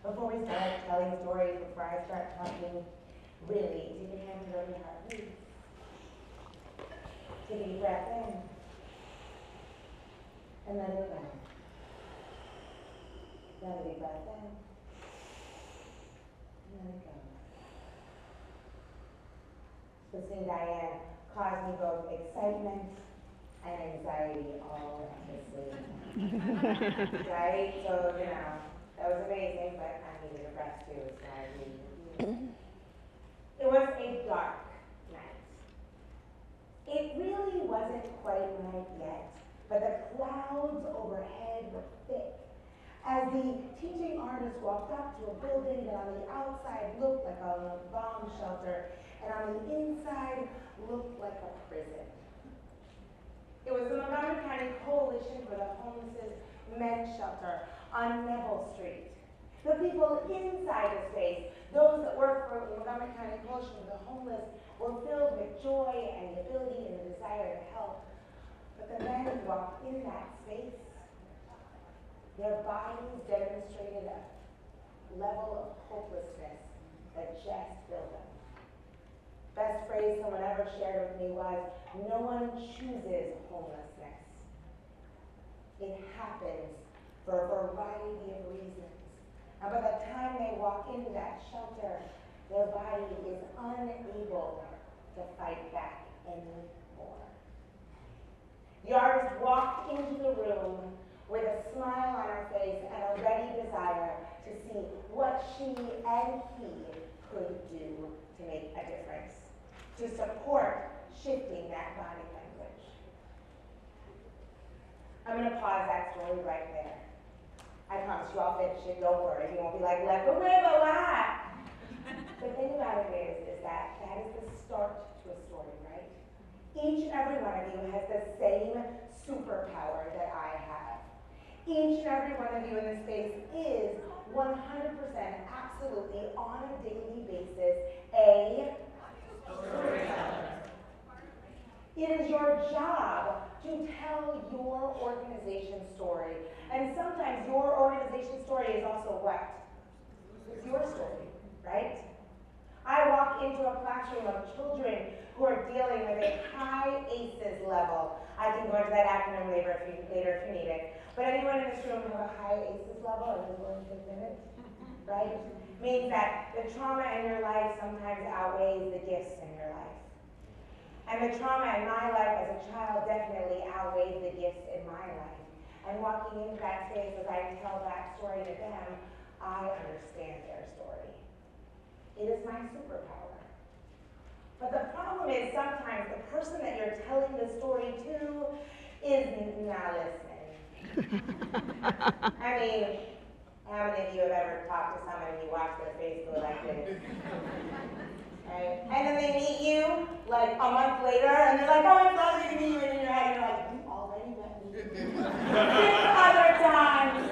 Before we start telling stories, before I start talking, really, take your hands over your heart, please. Take a deep breath in, and let it go. Another deep breath in, and let it go. Listening to Diane caused me both excitement and anxiety all at the same time. Right? So, that was amazing, but I needed a rest too, so I really needed it. It was a dark night. It really wasn't quite night yet, but the clouds overhead were thick as the teaching artist walked up to a building that on the outside looked like a bomb shelter and on the inside looked like a prison. It was the Montgomery County Coalition for the Homeless Men's Shelter on Neville Street. The people inside the space, those that work for the Montgomery County Coalition for the Homeless, were filled with joy and the ability and the desire to help. But the men who walked in that space, their bodies demonstrated a level of hopelessness that just filled them. Best phrase someone ever shared with me was, no one chooses homelessness. It happens for a variety of reasons. And by the time they walk into that shelter, their body is unable to fight back anymore. The artist walked into the room with a smile on her face and a ready desire to see what she and he could do to make a difference, to support shifting that body language. I'm going to pause that story right there. I promise you I'll finish it, don't worry. You won't be like, left away, but what? The thing about it is that is the start to a story, right? Each and every one of you has the same superpower that I have. Each and every one of you in this space is 100% absolutely on a daily basis a storyteller. It is your job to tell your organization's story. And sometimes your organization's story is also what? It's your story, right? I walk into a classroom of children who are dealing with a high ACEs level. I can go into that acronym later if you need it. But anyone in this room have a high ACEs level or is willing to admit it? Right? Means that the trauma in your life sometimes outweighs the gifts in your life. And the trauma in my life as a child definitely outweighed the gifts in my life. And walking into that space as I tell that story to them, I understand their story. It is my superpower. But the problem is sometimes the person that you're telling the story to is not listening. I mean, how many of you have ever talked to someone and you watch their face go like this? Right? And then they meet you like a month later and they're like, oh, it's lovely to meet you, and in your head you're like, you already met me 6 other times.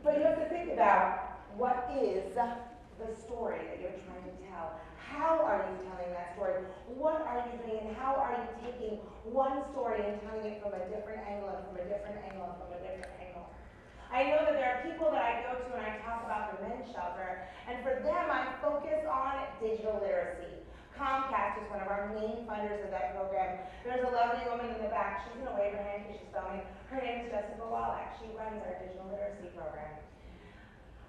But you have to think about what is the story that you're trying to tell. How are you telling that story? What are you doing, and how are you taking one story and telling it from a different angle and from a different angle and from a different angle? I know that there are people that I go to and I talk about the men's shelter, and for them I focus on digital literacy. Comcast is one of our main funders of that program. There's a lovely woman in the back. She's going to wave her hand because she's filming. Her name is Jessica Wallach. She runs our digital literacy program.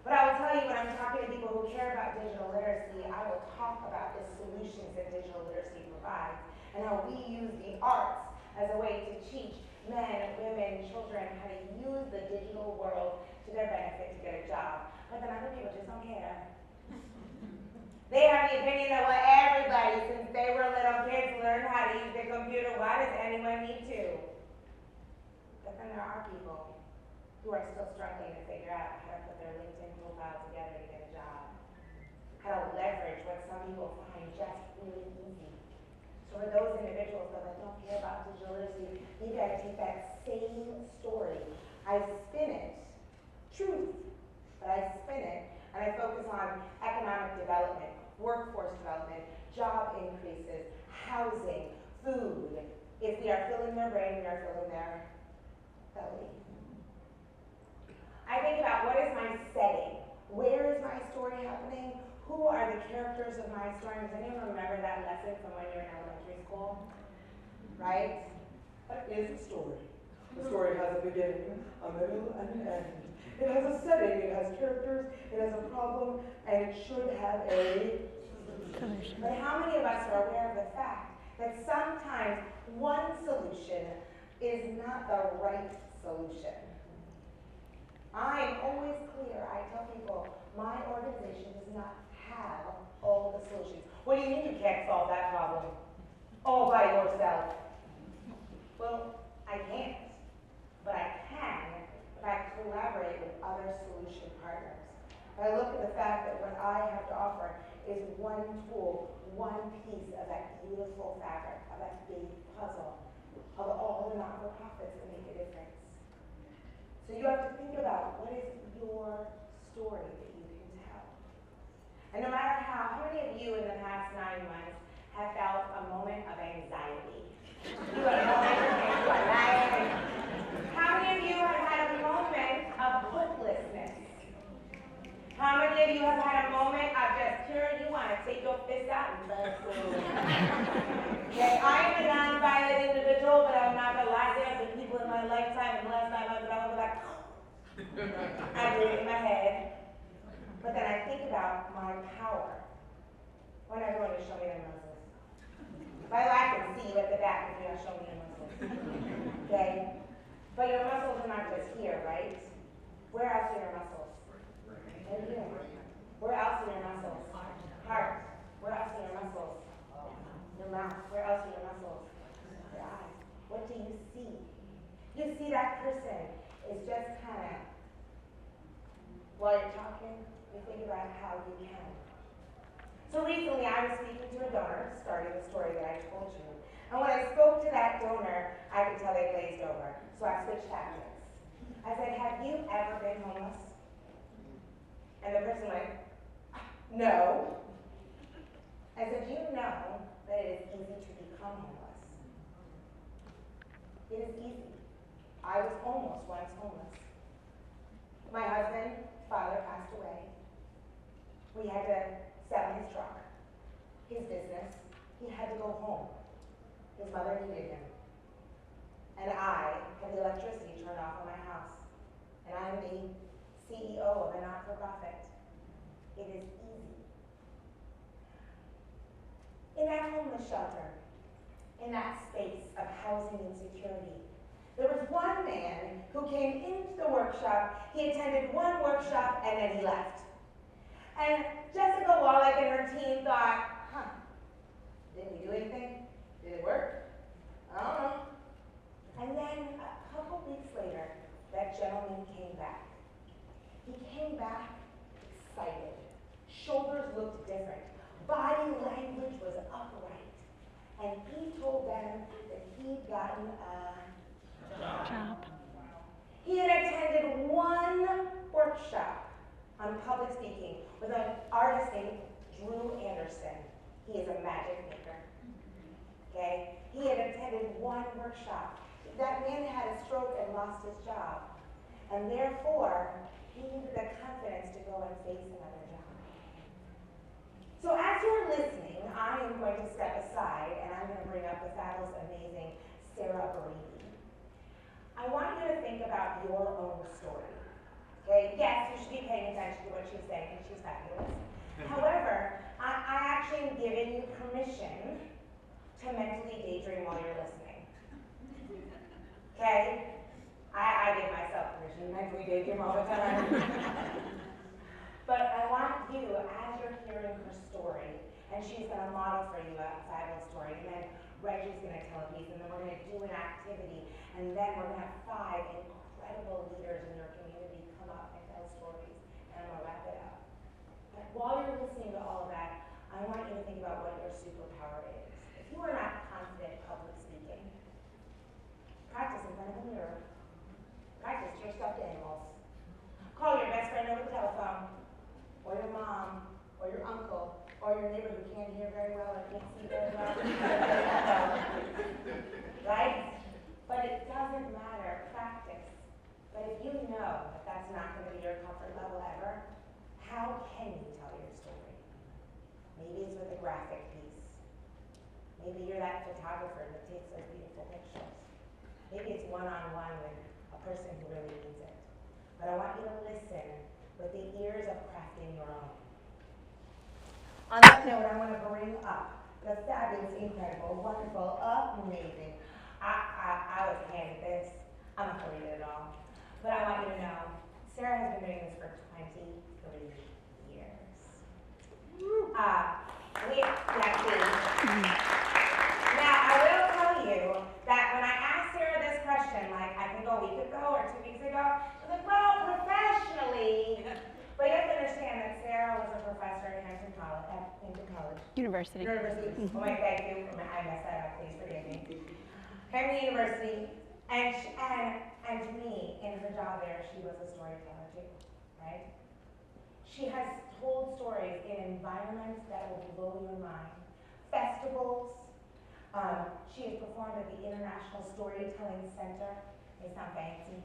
But I will tell you, when I'm talking to people who care about digital literacy, I will talk about the solutions that digital literacy provides and how we use the arts as a way to teach men, women, children how to use the digital world to their benefit to get a job. But then other people just don't care. They have the opinion that, well, everybody, since they were little kids, learned how to use the computer. Why does anyone need to? But then there are people who are still struggling to figure out how to put their LinkedIn profile together to get a job, how to leverage what some people find just really easy. So for those individuals that don't care about digital literacy, you got to take that same story. I spin it, truth, but I spin it, and I focus on economic development, workforce development, job increases, housing, food. If we are filling their brain, we are filling their belly. I think about what is my setting? Where is my story happening? Who are the characters of my story? Does anyone remember that lesson from when you were in elementary school? Right? What is a story? The story has a beginning, a middle, and an end. It has a setting, it has characters, it has a problem, and it should have a solution. But how many of us are aware of the fact that sometimes one solution is not the right solution? I'm always clear. I tell people, my organization does not have all the solutions. What do you mean you can't solve that problem all by yourself? Well, I can't. But I can if I collaborate with other solution partners. If I look at the fact that what I have to offer is one tool, one piece of that beautiful fabric, of that big puzzle, of all the not-for-profits that make a difference. So you have to think about what is your story that you can tell. And no matter how many of you in the past 9 months have felt a moment of anxiety? You have a moment of anxiety. How many of you have had a moment of hopelessness? How many of you have had a moment of just pure, you want to take your fist out and bust through? Okay, I am a non-violent individual, but I'm not the last of the people in my lifetime, and last time I was like, I did it in my head. But then I think about my power. I want everyone to show me their muscles. By the way, I can see you at the back if you're not showing me your muscles. Okay? But your muscles are not just here, right? Where else are your muscles? In here. Where else are your muscles? Heart. Where else are your muscles? Your mouth. Where else are your muscles? Your eyes. What do you see? You see that person is just kind of, while you're talking, you think about how you can. So recently I was speaking to a donor, starting the story that I told you. And when I spoke to that donor, I could tell they glazed over. So I switched tactics. I said, have you ever been homeless? And the person went, no. I said, you know that it is easy to become homeless. It is easy. I was almost once homeless. My husband, father passed away. We had to sell his truck, his business. He had to go home. His mother needed him. And I had the electricity turned off in my house. And I'm the CEO of a not-for-profit. It is easy. In that homeless shelter, in that space of housing insecurity, there was one man who came into the workshop. He attended one workshop and then he left. And Jessica Wallach and her team thought, didn't we do anything? Did it work? I don't know. And then a couple weeks later, that gentleman came back. He came back excited. Shoulders looked different. Body language was upright. And he told them that he'd gotten a job. He had attended one workshop on public speaking with an artist named Drew Anderson. He is a magic maker. Okay? He had attended one workshop. That man had a stroke and lost his job. And therefore, he needed the confidence to go and face another job. So as you're listening, I am going to step aside and I'm going to bring up the fabulous, amazing Sarah Bareilles. I want you to think about your own story. Okay? Yes, you should be paying attention to what she's saying, and she's fabulous. However, I actually am giving you permission to mentally daydream while you're listening. Okay? I give myself permission to mentally daydream all the time. But I want you, as you're hearing her story, and she's going to model for you a fabulous story, and then Reggie's going to tell a piece, and then we're going to do an activity, and then we're going to have 5 incredible leaders in your community come up and tell stories, and I'm going to wrap it up. But while you're listening to all of that, I want you to think about what your superpower is. If you are not confident public speaking, practice in front of a mirror. Practice your stuffed animals. Call your best friend over the telephone, or your mom, or your uncle, or your neighbor who can't hear very well or can't see very well. Right? But it doesn't matter. Practice. but I want you to listen with the ears of crafting your own. On that note, I want to bring up the fabulous, incredible, wonderful, amazing. I was handed this. I'm not going to read it at all. But I want you to know, Sarah has been doing this for 23 years. Now, I will tell you that when I asked Sarah this question, like I think a week ago or 2 weeks ago, she was like, well, professionally. But you have to understand that Sarah was a professor at Hampton College. University. Oh my, thank you. I messed that up, please forgive me. Hampton University, and to me, in her job there, she was a storyteller too, right? She has told stories in environments that will blow your mind. Festivals. She has performed at the International Storytelling Center. It's not fancy.